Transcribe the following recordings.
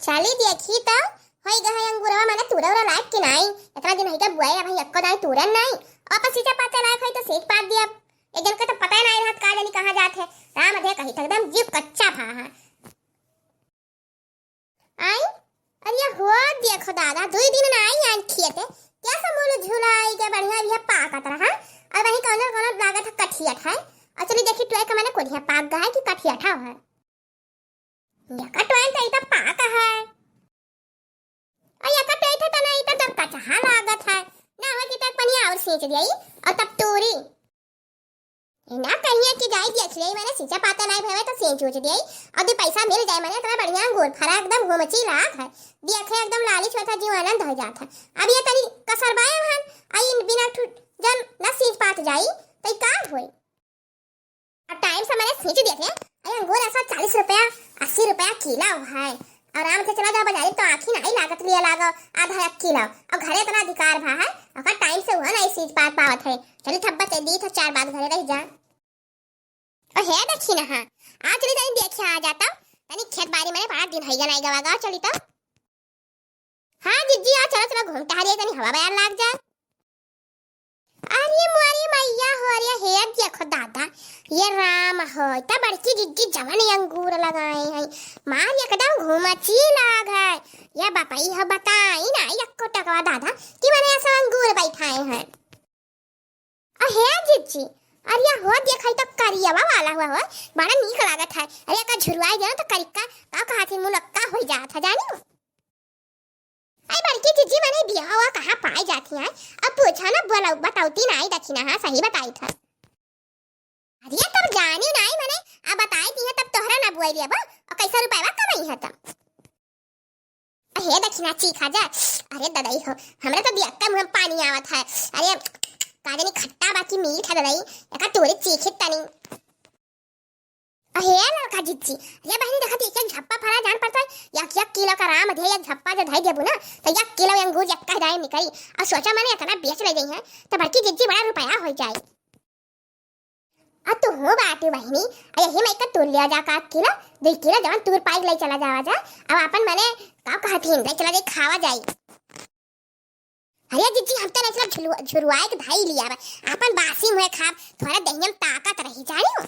चाली देखी तो होई गए अंगूरवा माने तुरवरा लायक कि नहीं। इतना दिन है बुआई भाई अक्को दाई तुरन नहीं और पसीचा पाते लायक है तो सेक पात दिया। एक जन का तो पता ही नहीं रहत का जानी कहां जात है। राम अधे कही एकदम जीव कच्चा भा है। आई अरे हो देखो दादा 2 दिन ना आई आंखिए थे क्या समूल झुलाई के बढ़िया भी पाकत रहा और वही कौन कौन लागत है कठिया है। और चली देखी टोय का माने कोढ़िया पाक गया कि कठिया था है। या का टोय तो इतना पाक है और या का टोय तो नहीं तो जब कच्चा लागत है ना हो कि तक पनिया और सींच गई और तब तूरी ना कहिए कि जाई देख ले मैंने सींचा पाता नहीं भवे तो सींच उच गई और दे पैसा मिल जाए मैंने इतना बढ़िया अंगूर फरा एकदम घुमची लाख है देखे एकदम लालिच होता जीव आनंद हो जाता है। अब ये तरी कसरबाए हन आई बिना जन न सींच पात जाई तो का होई। अब टाइम से मैंने सींच देखे अरे अंगूर ऐसा 40 रुपया 80 रुपया किलो है और आराम से चला जाओ बाजार तो आखी नहीं लागत लिया लागो आधा 1 किलो और घरे इतना अधिकार भा है अगर टाइम से हुआ नहीं सींच पात पावत है चली थब्बा से दी तो 4 बात घरे रह जा और है देखी ना। हां आज चली जाई देखे आ जाता तनी खेत बाड़ी में बड़ा दिन है नहीं गवागा चली तो। हां जीजी आ चलो चलो घूमता हरिए तनी हवा बयार लाग जा। अरे मोरी मैया हो रे हे देखो दादा ये राम हो ता बड़की जिज्जी जवान अंगूर लगाए हैं मार एकदम घूमची लाग है। ये बापाई ह बताई ना एको टकवा दादा कि मैंने ऐसा अंगूर बैठाए हैं। हे जिज्जी अरे हो देखई तो करियावा वाला हुआ हो बड़ा नीक लागत है। अरे का झुरवाई दे तो करिका का कहाती मुलक्का हो जात है जानी। आई बड़की जीजी मैंने बियाह हुआ कहाँ पाई जाती है अब पूछा ना बोला बताऊती नहीं देखी ना। हाँ सही बताई था। अरे तब जानी नहीं मैंने अब बताई थी तब तोहरा ना बुआई लिया और कैसा रुपया कमाई है तब। हे दक्षिणा चीखा जा अरे ददाई हो हमरा तो दियक्का मुंह पानी आवत है। अरे काजनी खट्टा बाकी मीठ है ददाई एका तोरे चीखित तनी। हे लड़का जिज्जी ये बहनी देखा थी एक झप्पा फरा जान पड़ता है 1 किलो का राम अधे एक झप्पा जो धाई देबू ना तो 1 किलो अंगूर जक्का जाए निकली और सोचा मैंने इतना बेच ले गई है तो बड़की जिज्जी बड़ा रुपया हो जाए। अब तो हो बाटू बहनी यही मैं का तोड़ लिया जा 1 किलो 2 किलो जवान तूर पाई ले चला जावा जा अब अपन मैंने का कहती ले चला जाए खावा जाए। अरे जिज्जी हम तो नहीं झुरवाए के धाई लिया अपन बासी मुहे खा थोड़ा दहियम ताकत रही जानी।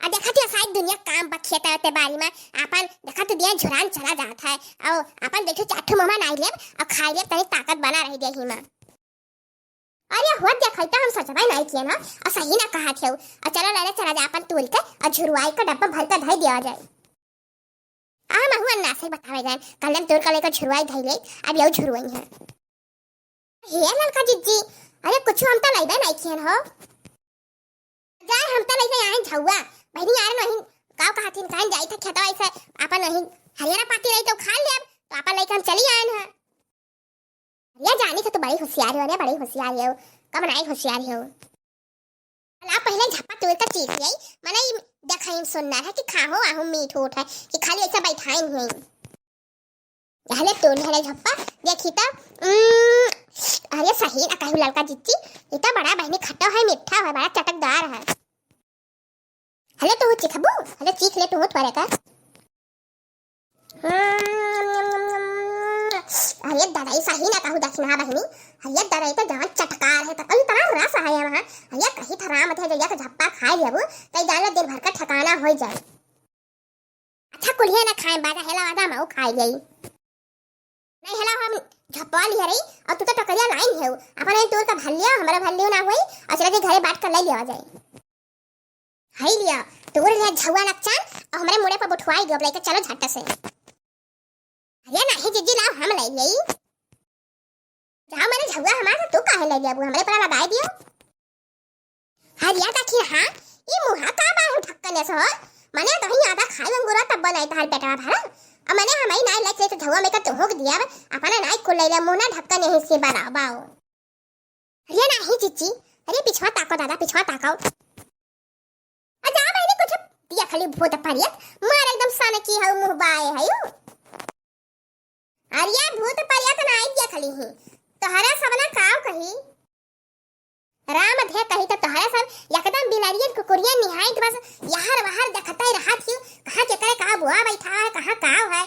आ देखा थी सारी दुनिया काम बखियता होते बारी में अपन देखा तो दिया झुरान चला जाता है और अपन देखो चाठू ममा नहीं ले और खा ले तनी ताकत बना रही दे ही में। अरे हो देखा तो हम सचवाई नहीं किए ना और सही ना कहा थे और चलो ले चला जा अपन तोल के और झुरवाई का डब्बा भर कर धई दिया जाए। आ महु अन्ना से बतावे जाए कल हम तोल का लेकर झुरवाई धई ले अब यो झुरवाई है। हे ललका जिज्जी अरे कुछ हम तो लाइबे नहीं किए हो जाए हम तो नहीं आए झौआ बहनी यार नहीं गांव का हाथीन कान जाई था खेतवा ऐसे अपन नहीं हरियाणा पाती रही तो खा ले तो अपन लेके हम चली आए हैं। ये जानी का तो बड़ी होशियार हो रे बड़ी होशियार हो कब नहीं होशियार हो ला पहले झप्पा तोड़ कर चीख गई माने देखा हम सुनना है कि खाओ आहू मीठ उठ है कि खाली ऐसा बैठाए नहीं हले तोड़ हले झप्पा देखी तो अरे सही ना कहू लड़का जिज्जी इतना बड़ा बहनी खट्टा है मीठा है बड़ा चटकदार है। हले तो चिखबू हले चीख ले तो थोड़े का। अरे दराई सही ना कहू दक्षिणा बहनी हले दराई तो जान चटकार है तकल तना रस है वहां हले कहीं थरा मत है जया का झप्पा खा लेबू तो जान दिन भर का ठकाना हो जाए। अच्छा कुलिया ना खाए बाजा हेला वादा माऊ खाई गई नहीं हेला हम झप्पा लिया रही और तू तो टकरिया नहीं है अपन एक तोर का भल्लिया हमारा भल्लियो ना होई और चला के घरे बात कर ले लिया जाए। हाई लिया तोर लिया झौआ नक्चान और हमारे मुड़े पर बुठवाई गयो लेके चलो झट से। अरे नहीं जिज्जी लाओ हम ले गई जाओ मैंने झौआ हमारा तू काहे ले लिया हमारे पर लगा दियो। हरिया देखी हां ई मुहा का बाहु ठक्कने से माने तो ही आधा खाई अंगूरा तब बनाई तार पेटवा भरा और मैंने हमारी नाई लेके तो झौआ में का तो होक दिया अपना नाई खोल ले मुना ढक्कन नहीं से बनाओ। अरे नहीं जिज्जी अरे पिछवा ताको दादा पिछवा ताको अजा मैंने कुछ दिया खाली भूत परियत मार एकदम सन की है मुंह बाए है यो। अरे भूत परियत ना आई दिया खाली ही तोहरा सबना काव कही राम थे कही तो तोहरा सब एकदम बिलारियन कुकुरियन निहायत बस यहार वहार देखता ही रहा थी कहां के करे कहां बुआ बैठा है कहां काव है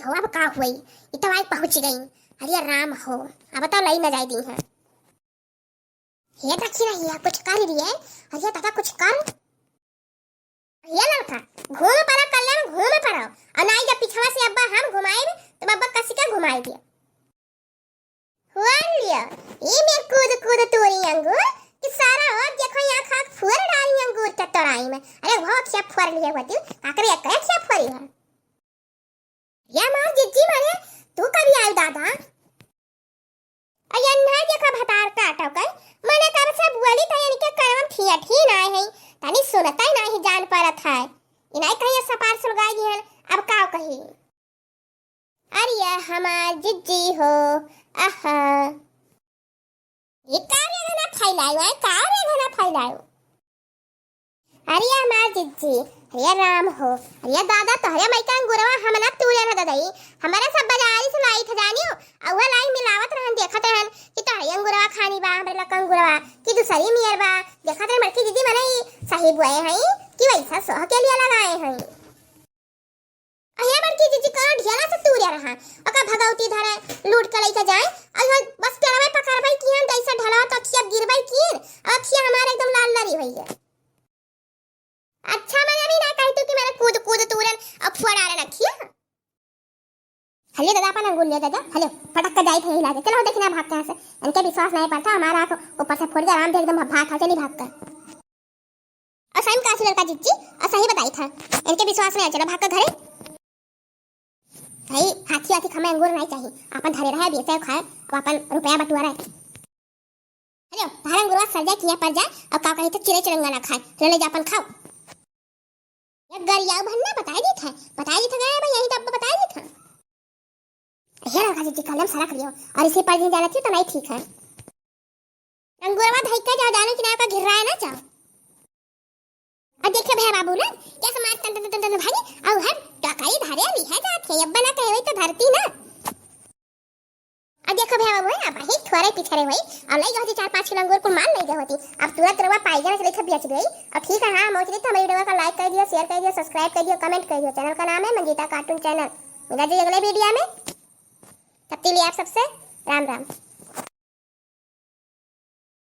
हो अब का हुई इतना आई पहुंच गई। अरे राम हो अब तो लई न जाई दी है। ये देखी रही है कुछ कर रही है। अरे दादा कुछ कर ये लड़का घूम पड़ा कल्याण घूम पड़ा और नहीं जब पिछवा से अब्बा हम घुमाए तो अब्बा कसी का घुमाई दिया हुआ लिया। ये मेरे कूद कूद तोरी अंगूर कि सारा हो देखो यहाँ खा फुर डाली अंगूर टटराई में। अरे बहुत क्या फुर लिया होती आकर एक क्या फुरी है या मार जिज्जी मारे तू कभी आयो दादा। अयन ना देखा भतार काटो कर मने कर से बोली त इनके करम थिया ठी ना है तनी सुनता ही नहीं जान परत है इनाई कहीं सपार सुलगाई दी है अब का कही। अरे हमार जिज्जी हो आहा ये कार्य घना फैलायो है कार्य घना फैलायो। अरे हमार जिज्जी अरे राम हो अरे दादा तोहरे मैका गुरवा हमला तूरे न ददई हमारा सब बाजारी से लाई थ जानियो और वो लाई मिलावत रहन देखत रहन कि तोहरे अंगुरवा खानी बा हमरे लकन गुरवा कि दूसरी मियर बा देखत रह मरकी दीदी मने सही बुआए हई कि वैसा सोह के लिए लगाए हई। अहे मरकी दीदी करो ढेला से तूरे रहा ओका भगवती धरे लूट के लेके जाए और बस पेड़वे पकड़बै किहन जैसा ढला तो अखिया गिरबै किन अखिया हमारे एकदम लाल लरी होई है। अच्छा मैंने अभी ना कही तू कि मेरे कूद कूद तुरन अब फुड़ा रे रखिया। हले दादा अपन अंगुल ले दादा हले फटक के जाई थे हिला के चलो देखना भाग कहां से इनके विश्वास नहीं पड़ता हमारा आंख ऊपर से फोड़ दे आराम से एकदम भाग खा चली भाग कर। और सही काशी लड़का जिज्जी और सही बताई था इनके विश्वास नहीं चला भाग कर घरे भाई हाथी हाथी खमे अंगूर नहीं चाहिए अपन धरे रहे बेचे खाए और अपन रुपया बटुआ रहे। हेलो धारा अंगूर सजा किया पर जा और का कही तो चिड़े चिड़ंगा ना खाए ले जा अपन खाओ। ये गरिया भन्ना बताई दी था गया भाई यही तो बताई दी था। ये लड़का जी कलम सारा करियो और इसे पर दिन जाना थी तो नहीं ठीक है। अंगूरवा धइका जा जाने कि ना का घिर रहा है ना जाओ। अब देखे भैया बाबू ना क्या समाज तन तन तन भागी और हर टकाई धारे ली है जात है अब्बा ना कहे वही तो धरती ना। अब देखो भैया बाबू है अब ही थोड़े पिछड़े हुई और नहीं गई 4-5 किलो अंगूर को मान नहीं गई होती अब तुरंत रवा पाई जाने से लेकर बेच गई। और ठीक है हाँ मोचरी तो हमारी वीडियो का लाइक कर दियो शेयर कर दियो सब्सक्राइब कर दियो कमेंट कर दियो। चैनल का नाम है मंजीता कार्टून चैनल। मिला जी अगले वीडियो में तब तक के लिए आप सबसे राम राम।